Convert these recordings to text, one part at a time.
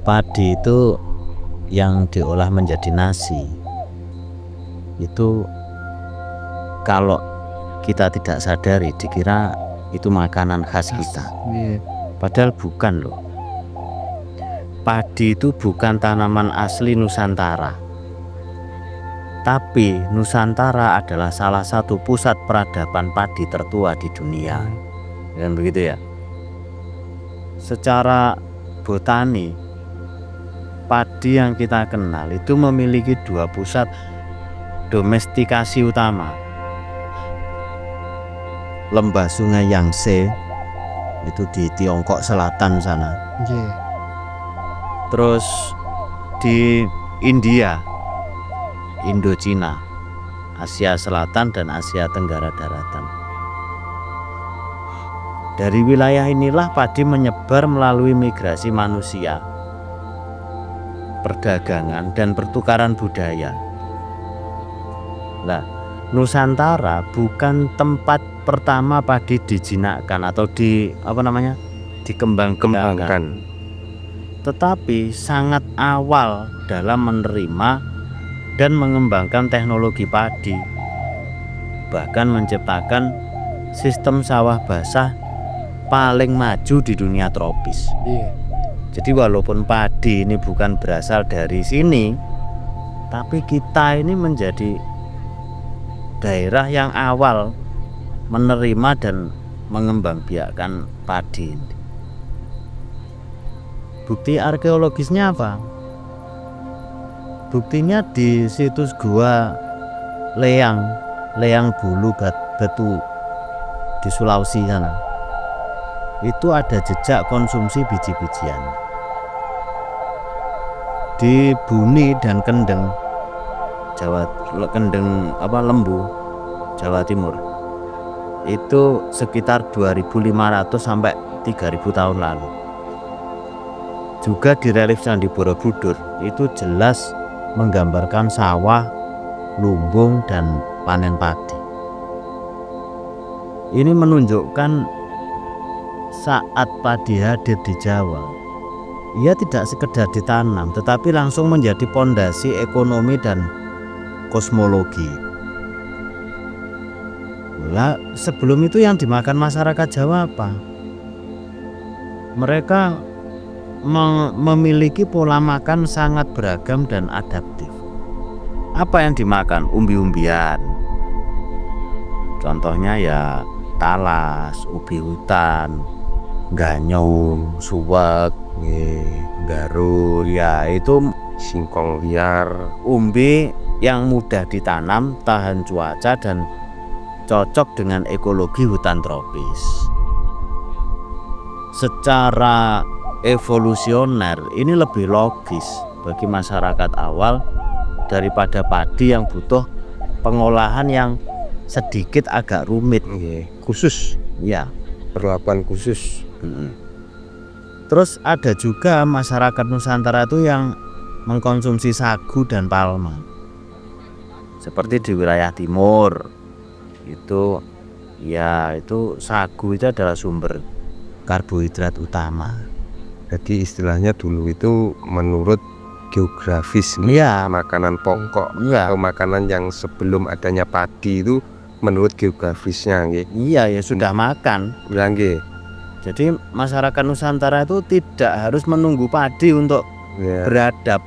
Padi itu yang diolah menjadi nasi, itu kalau kita tidak sadari dikira itu makanan khas kita. Padahal bukan loh. Padi itu bukan tanaman asli Nusantara. Tapi Nusantara adalah salah satu pusat peradaban padi tertua di dunia. Dan begitu ya. Secara botani, padi yang kita kenal itu memiliki dua pusat domestikasi utama. Lembah Sungai Yangtze itu di Tiongkok Selatan sana. Terus di India, Indochina, Asia Selatan dan Asia Tenggara daratan. Dari wilayah inilah padi menyebar melalui migrasi manusia, perdagangan dan pertukaran budaya. Nah, Nusantara bukan tempat pertama padi dijinakkan atau dikembangkan, tetapi sangat awal dalam menerima dan mengembangkan teknologi padi, bahkan menciptakan sistem sawah basah paling maju di dunia tropis. Jadi walaupun padi ini bukan berasal dari sini, tapi kita ini menjadi daerah yang awal menerima dan mengembangbiakkan padi. Bukti arkeologisnya apa? Buktinya di situs gua Leang Bulu Batu di Sulawesi sana. Itu ada jejak konsumsi biji-bijian. Di Buni dan Kendeng Lembu, Jawa Timur, itu sekitar 2.500 sampai 3.000 tahun lalu. Juga di relief Candi Borobudur itu jelas menggambarkan sawah, lumbung dan panen padi. Ini menunjukkan saat padi hadir di Jawa, ia tidak sekedar ditanam, tetapi langsung menjadi pondasi ekonomi dan kosmologi. Lah, sebelum itu yang dimakan masyarakat Jawa apa? Mereka memiliki pola makan sangat beragam dan adaptif. Apa yang dimakan? Umbi-umbian. Contohnya ya talas, ubi hutan, ganyong, suwak, garul, ya itu singkong liar. Umbi yang mudah ditanam, tahan cuaca dan cocok dengan ekologi hutan tropis. Secara evolusioner ini lebih logis bagi masyarakat awal daripada padi yang butuh pengolahan yang sedikit agak rumit, khusus ya, perlakuan khusus. Terus ada juga masyarakat Nusantara itu yang mengkonsumsi sagu dan palma. Seperti di wilayah timur itu sagu itu adalah sumber karbohidrat utama. Jadi istilahnya dulu itu menurut geografis, makanan pokok atau makanan yang sebelum adanya padi itu menurut geografisnya. Iya, ya sudah makan. Jadi masyarakat Nusantara itu tidak harus menunggu padi untuk beradab.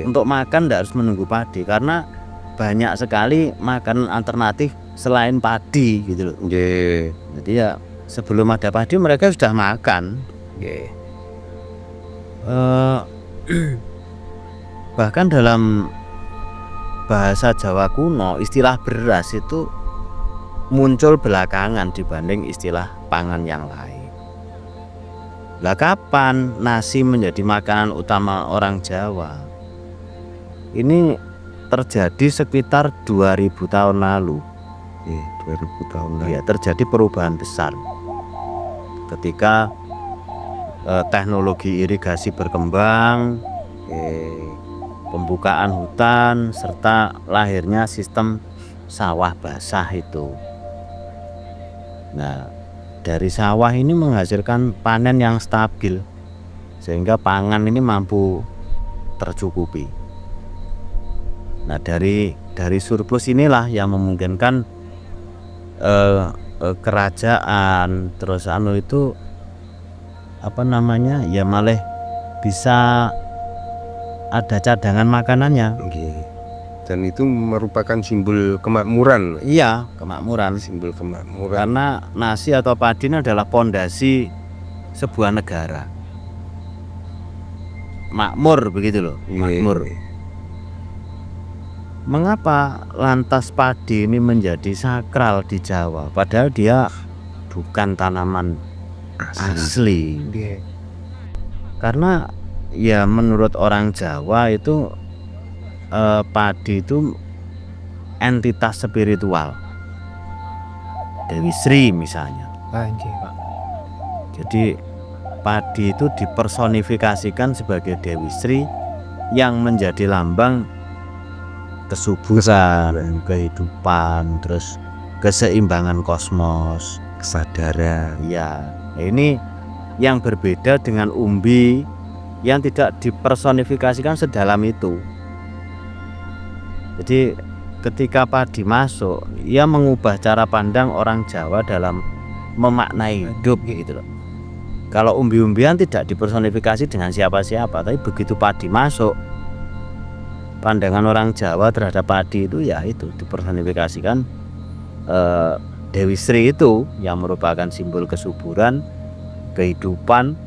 Untuk makan tidak harus menunggu padi, karena banyak sekali makanan alternatif selain padi gitu loh. Jadi ya sebelum ada padi mereka sudah makan. Bahkan dalam bahasa Jawa kuno istilah beras itu muncul belakangan dibanding istilah pangan yang lain. Lah kapan nasi menjadi makanan utama orang Jawa? Ini terjadi sekitar 2000 tahun lalu. 2000 tahun lalu. Ya, terjadi perubahan besar. Ketika teknologi irigasi berkembang, pembukaan hutan serta lahirnya sistem sawah basah itu. Nah, dari sawah ini menghasilkan panen yang stabil sehingga pangan ini mampu tercukupi. Nah, dari surplus inilah yang memungkinkan kerajaan terus itu ya malah bisa ada cadangan makanannya. Dan itu merupakan simbol kemakmuran. Iya, kemakmuran, simbol kemakmuran. Karena nasi atau padi ini adalah pondasi sebuah negara. Makmur begitu loh, makmur. Mengapa lantas padi ini menjadi sakral di Jawa? Padahal dia bukan tanaman asli. Karena ya menurut orang Jawa itu padi itu entitas spiritual, Dewi Sri misalnya. Jadi padi itu dipersonifikasikan sebagai Dewi Sri yang menjadi lambang kesuburan, kehidupan, terus keseimbangan kosmos, kesadaran. Ya, ini yang berbeda dengan umbi yang tidak dipersonifikasikan sedalam itu. Jadi ketika padi masuk, ia mengubah cara pandang orang Jawa dalam memaknai hidup gitu loh. Kalau umbi-umbian tidak dipersonifikasi dengan siapa-siapa, tapi begitu padi masuk, pandangan orang Jawa terhadap padi itu ya itu dipersonifikasikan Dewi Sri itu yang merupakan simbol kesuburan, kehidupan,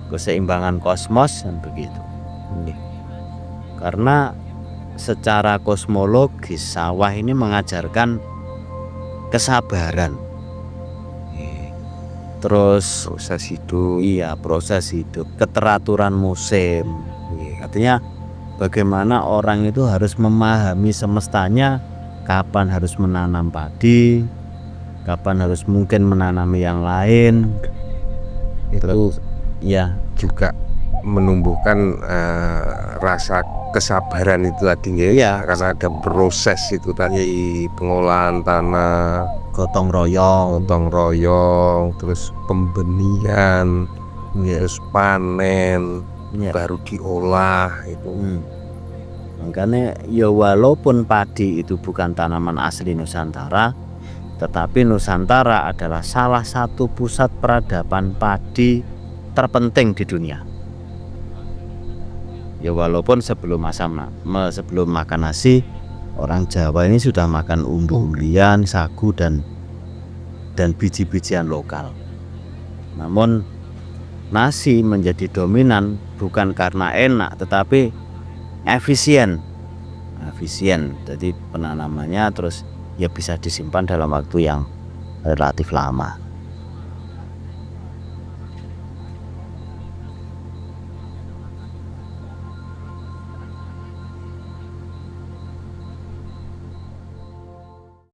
keseimbangan kosmos dan begitu. Karena secara kosmologis sawah ini mengajarkan kesabaran, terus proses hidup. Iya, proses hidup, keteraturan musim. Artinya bagaimana orang itu harus memahami semestanya, kapan harus menanam padi, kapan harus mungkin menanami yang lain. Itu ya juga menumbuhkan rasa kesabaran itu tadi ya, karena ada proses itu tadi, pengolahan tanah, gotong royong, terus pembenihan, terus panen, baru diolah itu. Makanya ya walaupun padi itu bukan tanaman asli Nusantara, tetapi Nusantara adalah salah satu pusat peradaban padi terpenting di dunia. Ya walaupun sebelum makan nasi, orang Jawa ini sudah makan umbi-umbian, sagu dan biji-bijian lokal. Namun nasi menjadi dominan bukan karena enak, tetapi efisien. Jadi penanamannya terus ya bisa disimpan dalam waktu yang relatif lama.